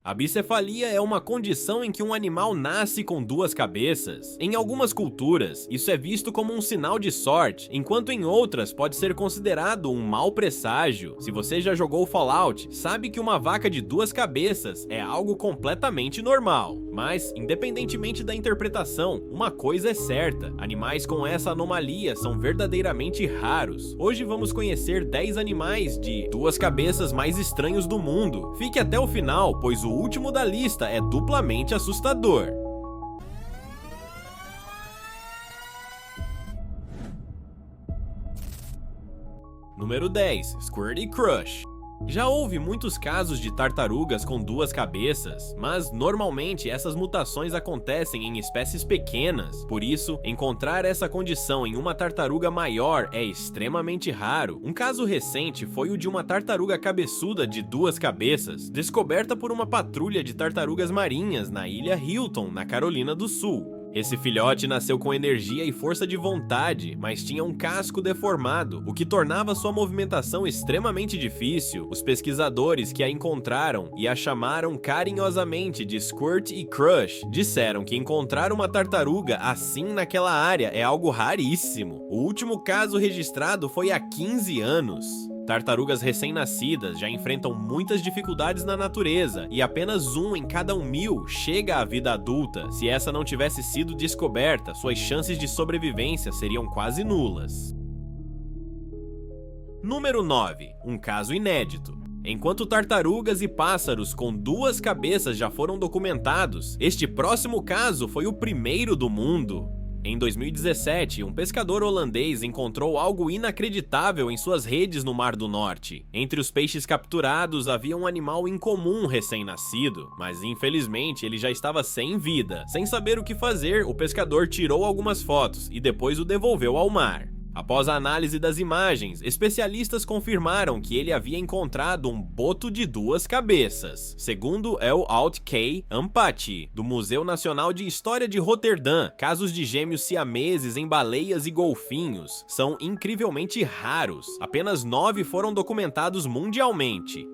A bicefalia é uma condição em que um animal nasce com duas cabeças. Em algumas culturas, isso é visto como um sinal de sorte, enquanto em outras pode ser considerado um mau presságio. Se você já jogou Fallout, sabe que uma vaca de duas cabeças é algo completamente normal. Mas, independentemente da interpretação, uma coisa é certa: animais com essa anomalia são verdadeiramente raros. Hoje vamos conhecer 10 animais de duas cabeças mais estranhos do mundo. Fique até o final, pois o último da lista é duplamente assustador. Número 10. Squirty Crush. Já houve muitos casos de tartarugas com duas cabeças, mas normalmente essas mutações acontecem em espécies pequenas. Por isso, encontrar essa condição em uma tartaruga maior é extremamente raro. Um caso recente foi o de uma tartaruga cabeçuda de duas cabeças, descoberta por uma patrulha de tartarugas marinhas na ilha Hilton, na Carolina do Sul. Esse filhote nasceu com energia e força de vontade, mas tinha um casco deformado, o que tornava sua movimentação extremamente difícil. Os pesquisadores que a encontraram e a chamaram carinhosamente de Squirt e Crush disseram que encontrar uma tartaruga assim naquela área é algo raríssimo. O último caso registrado foi há 15 anos. Tartarugas recém-nascidas já enfrentam muitas dificuldades na natureza e apenas um em cada 1.000 chega à vida adulta. Se essa não tivesse sido descoberta, suas chances de sobrevivência seriam quase nulas. Número 9. Um caso inédito. Enquanto tartarugas e pássaros com duas cabeças já foram documentados, este próximo caso foi o primeiro do mundo. Em 2017, um pescador holandês encontrou algo inacreditável em suas redes no Mar do Norte. Entre os peixes capturados havia um animal incomum recém-nascido, mas infelizmente ele já estava sem vida. Sem saber o que fazer, o pescador tirou algumas fotos e depois o devolveu ao mar. Após a análise das imagens, especialistas confirmaram que ele havia encontrado um boto de duas cabeças, segundo El Alt K. Ampati, do Museu Nacional de História de Roterdã. Casos de gêmeos siameses em baleias e golfinhos são incrivelmente raros. Apenas 9 foram documentados mundialmente.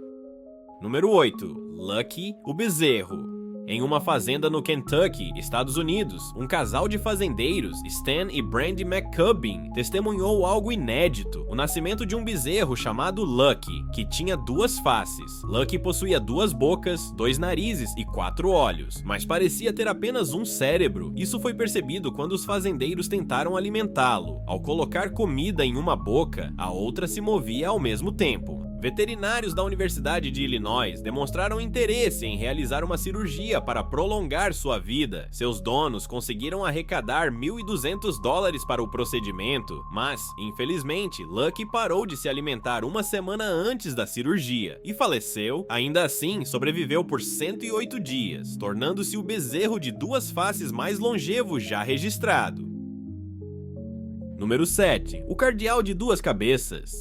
Número 8. Lucky, o bezerro. Em uma fazenda no Kentucky, Estados Unidos, um casal de fazendeiros, Stan e Brandy McCubbin, testemunhou algo inédito: o nascimento de um bezerro chamado Lucky, que tinha duas faces. Lucky possuía duas bocas, 2 narizes e 4 olhos, mas parecia ter apenas um cérebro. Isso foi percebido quando os fazendeiros tentaram alimentá-lo. Ao colocar comida em uma boca, a outra se movia ao mesmo tempo. Veterinários da Universidade de Illinois demonstraram interesse em realizar uma cirurgia para prolongar sua vida. Seus donos conseguiram arrecadar $1.200 para o procedimento, mas, infelizmente, Lucky parou de se alimentar uma semana antes da cirurgia e faleceu. Ainda assim, sobreviveu por 108 dias, tornando-se o bezerro de duas faces mais longevo já registrado. Número 7. O cardeal de duas cabeças.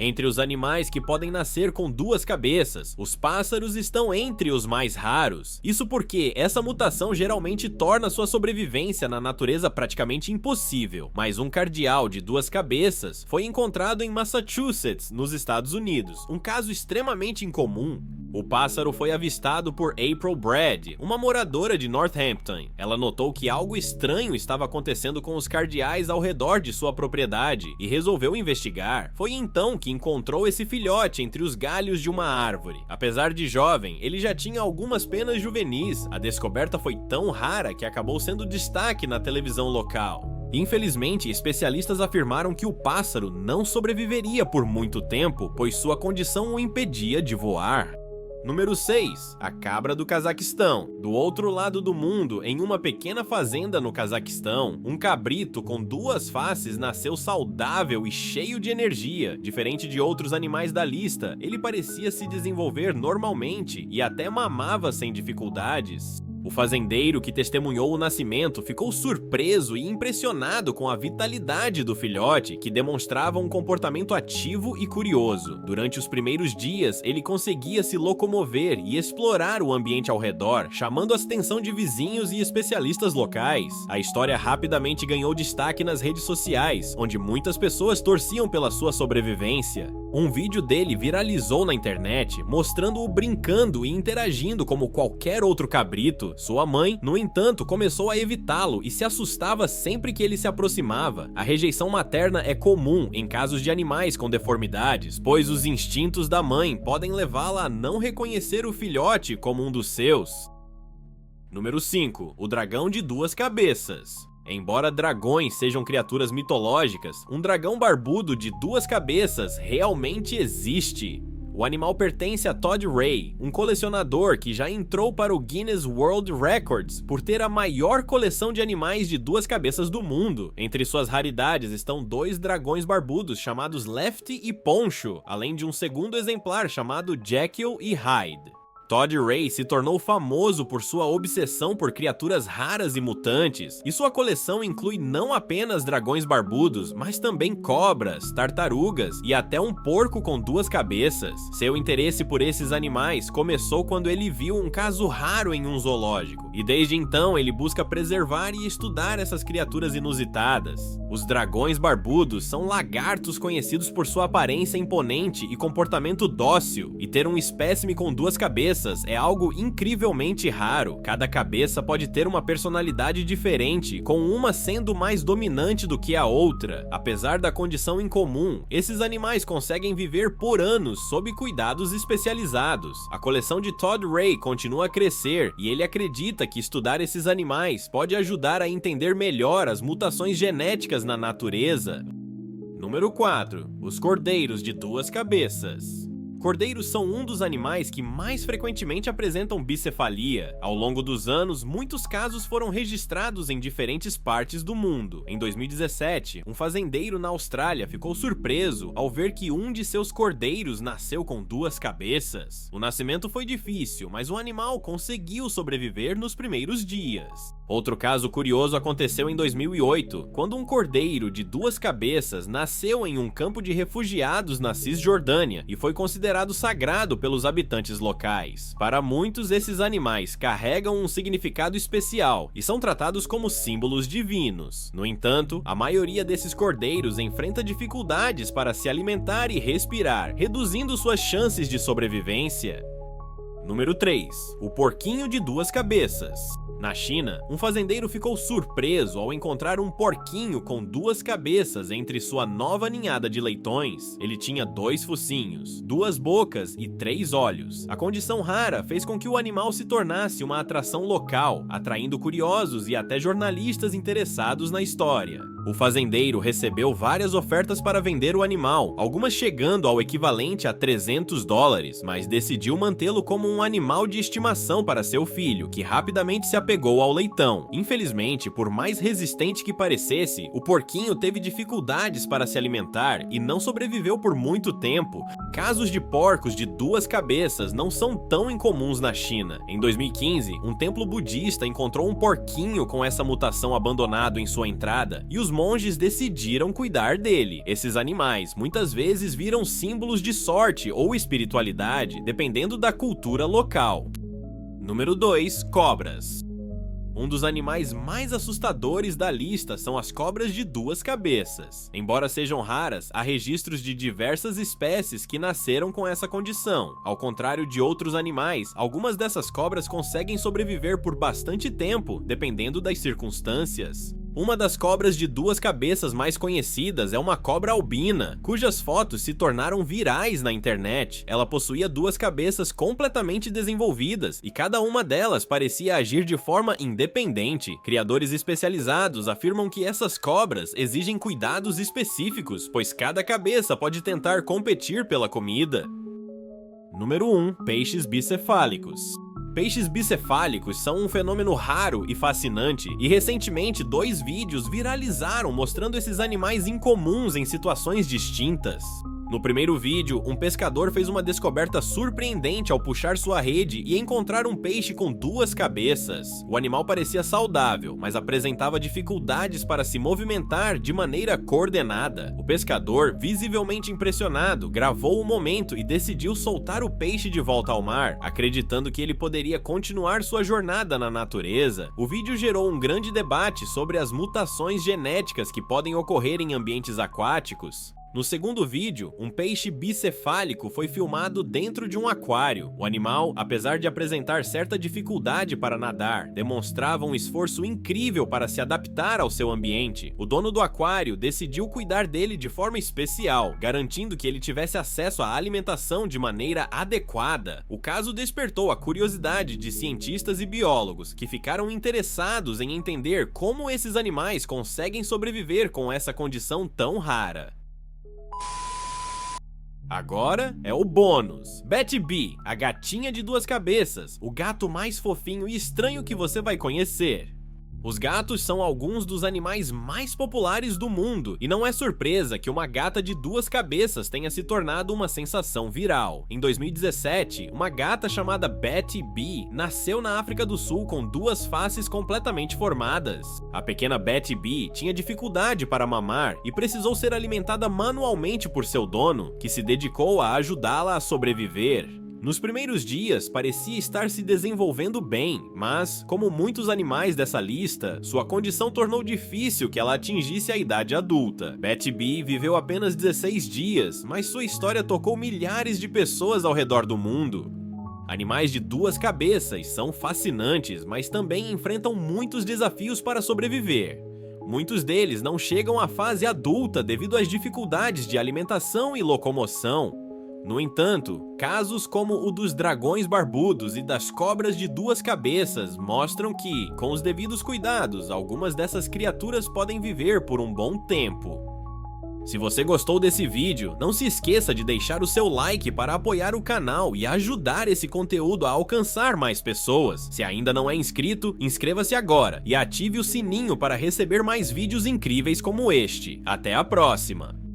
Entre os animais que podem nascer com duas cabeças, os pássaros estão entre os mais raros. Isso porque essa mutação geralmente torna sua sobrevivência na natureza praticamente impossível. Mas um cardeal de duas cabeças foi encontrado em Massachusetts, nos Estados Unidos, um caso extremamente incomum. O pássaro foi avistado por April Brad, uma moradora de Northampton. Ela notou que algo estranho estava acontecendo com os cardeais ao redor de sua propriedade e resolveu investigar. Foi então que encontrou esse filhote entre os galhos de uma árvore. Apesar de jovem, ele já tinha algumas penas juvenis. A descoberta foi tão rara que acabou sendo destaque na televisão local. Infelizmente, especialistas afirmaram que o pássaro não sobreviveria por muito tempo, pois sua condição o impedia de voar. Número 6. A cabra do Cazaquistão. Do outro lado do mundo, em uma pequena fazenda no Cazaquistão, um cabrito com duas faces nasceu saudável e cheio de energia. Diferente de outros animais da lista, ele parecia se desenvolver normalmente e até mamava sem dificuldades. O fazendeiro que testemunhou o nascimento ficou surpreso e impressionado com a vitalidade do filhote, que demonstrava um comportamento ativo e curioso. Durante os primeiros dias, ele conseguia se locomover e explorar o ambiente ao redor, chamando a atenção de vizinhos e especialistas locais. A história rapidamente ganhou destaque nas redes sociais, onde muitas pessoas torciam pela sua sobrevivência. Um vídeo dele viralizou na internet, mostrando-o brincando e interagindo como qualquer outro cabrito. Sua mãe, no entanto, começou a evitá-lo e se assustava sempre que ele se aproximava. A rejeição materna é comum em casos de animais com deformidades, pois os instintos da mãe podem levá-la a não reconhecer o filhote como um dos seus. Número 5. O dragão de duas cabeças. Embora dragões sejam criaturas mitológicas, um dragão barbudo de duas cabeças realmente existe. O animal pertence a Todd Ray, um colecionador que já entrou para o Guinness World Records por ter a maior coleção de animais de duas cabeças do mundo. Entre suas raridades estão 2 dragões barbudos chamados Lefty e Poncho, além de um segundo exemplar chamado Jekyll e Hyde. Todd Ray se tornou famoso por sua obsessão por criaturas raras e mutantes, e sua coleção inclui não apenas dragões barbudos, mas também cobras, tartarugas e até um porco com 2 cabeças. Seu interesse por esses animais começou quando ele viu um caso raro em um zoológico, e desde então ele busca preservar e estudar essas criaturas inusitadas. Os dragões barbudos são lagartos conhecidos por sua aparência imponente e comportamento dócil, e ter um espécime com 2 cabeças é algo incrivelmente raro. Cada cabeça pode ter uma personalidade diferente, com uma sendo mais dominante do que a outra. Apesar da condição incomum, esses animais conseguem viver por anos sob cuidados especializados. A coleção de Todd Ray continua a crescer e ele acredita que estudar esses animais pode ajudar a entender melhor as mutações genéticas na natureza. Número 4. Os cordeiros de duas cabeças. Cordeiros são um dos animais que mais frequentemente apresentam bicefalia. Ao longo dos anos, muitos casos foram registrados em diferentes partes do mundo. Em 2017, um fazendeiro na Austrália ficou surpreso ao ver que um de seus cordeiros nasceu com 2 cabeças. O nascimento foi difícil, mas o animal conseguiu sobreviver nos primeiros dias. Outro caso curioso aconteceu em 2008, quando um cordeiro de 2 cabeças nasceu em um campo de refugiados na Cisjordânia e foi considerado sagrado pelos habitantes locais. Para muitos, esses animais carregam um significado especial e são tratados como símbolos divinos. No entanto, a maioria desses cordeiros enfrenta dificuldades para se alimentar e respirar, reduzindo suas chances de sobrevivência. Número 3. O porquinho de 2 cabeças. Na China, um fazendeiro ficou surpreso ao encontrar um porquinho com 2 cabeças entre sua nova ninhada de leitões. Ele tinha 2 focinhos, 2 bocas e 3 olhos. A condição rara fez com que o animal se tornasse uma atração local, atraindo curiosos e até jornalistas interessados na história. O fazendeiro recebeu várias ofertas para vender o animal, algumas chegando ao equivalente a $300, mas decidiu mantê-lo como um animal de estimação para seu filho, que rapidamente se apegou ao leitão. Infelizmente, por mais resistente que parecesse, o porquinho teve dificuldades para se alimentar e não sobreviveu por muito tempo. Casos de porcos de 2 cabeças não são tão incomuns na China. Em 2015, um templo budista encontrou um porquinho com essa mutação abandonado em sua entrada, e os monges decidiram cuidar dele. Esses animais muitas vezes viram símbolos de sorte ou espiritualidade, dependendo da cultura local. Número 2. Cobras. Um dos animais mais assustadores da lista são as cobras de 2 cabeças. Embora sejam raras, há registros de diversas espécies que nasceram com essa condição. Ao contrário de outros animais, algumas dessas cobras conseguem sobreviver por bastante tempo, dependendo das circunstâncias. Uma das cobras de 2 cabeças mais conhecidas é uma cobra albina, cujas fotos se tornaram virais na internet. Ela possuía 2 cabeças completamente desenvolvidas e cada uma delas parecia agir de forma independente. Criadores especializados afirmam que essas cobras exigem cuidados específicos, pois cada cabeça pode tentar competir pela comida. Número 1. Peixes bicefálicos. Peixes bicefálicos são um fenômeno raro e fascinante, e recentemente 2 vídeos viralizaram mostrando esses animais incomuns em situações distintas. No primeiro vídeo, um pescador fez uma descoberta surpreendente ao puxar sua rede e encontrar um peixe com 2 cabeças. O animal parecia saudável, mas apresentava dificuldades para se movimentar de maneira coordenada. O pescador, visivelmente impressionado, gravou o momento e decidiu soltar o peixe de volta ao mar, acreditando que ele poderia continuar sua jornada na natureza. O vídeo gerou um grande debate sobre as mutações genéticas que podem ocorrer em ambientes aquáticos. No segundo vídeo, um peixe bicefálico foi filmado dentro de um aquário. O animal, apesar de apresentar certa dificuldade para nadar, demonstrava um esforço incrível para se adaptar ao seu ambiente. O dono do aquário decidiu cuidar dele de forma especial, garantindo que ele tivesse acesso à alimentação de maneira adequada. O caso despertou a curiosidade de cientistas e biólogos, que ficaram interessados em entender como esses animais conseguem sobreviver com essa condição tão rara. Agora é o bônus. Betty Bee, a gatinha de duas cabeças, o gato mais fofinho e estranho que você vai conhecer. Os gatos são alguns dos animais mais populares do mundo, e não é surpresa que uma gata de duas cabeças tenha se tornado uma sensação viral. Em 2017, uma gata chamada Betty Bee nasceu na África do Sul com duas faces completamente formadas. A pequena Betty Bee tinha dificuldade para mamar e precisou ser alimentada manualmente por seu dono, que se dedicou a ajudá-la a sobreviver. Nos primeiros dias, parecia estar se desenvolvendo bem, mas, como muitos animais dessa lista, sua condição tornou difícil que ela atingisse a idade adulta. Betty Bee viveu apenas 16 dias, mas sua história tocou milhares de pessoas ao redor do mundo. Animais de duas cabeças são fascinantes, mas também enfrentam muitos desafios para sobreviver. Muitos deles não chegam à fase adulta devido às dificuldades de alimentação e locomoção. No entanto, casos como o dos dragões barbudos e das cobras de duas cabeças mostram que, com os devidos cuidados, algumas dessas criaturas podem viver por um bom tempo. Se você gostou desse vídeo, não se esqueça de deixar o seu like para apoiar o canal e ajudar esse conteúdo a alcançar mais pessoas. Se ainda não é inscrito, inscreva-se agora e ative o sininho para receber mais vídeos incríveis como este. Até a próxima!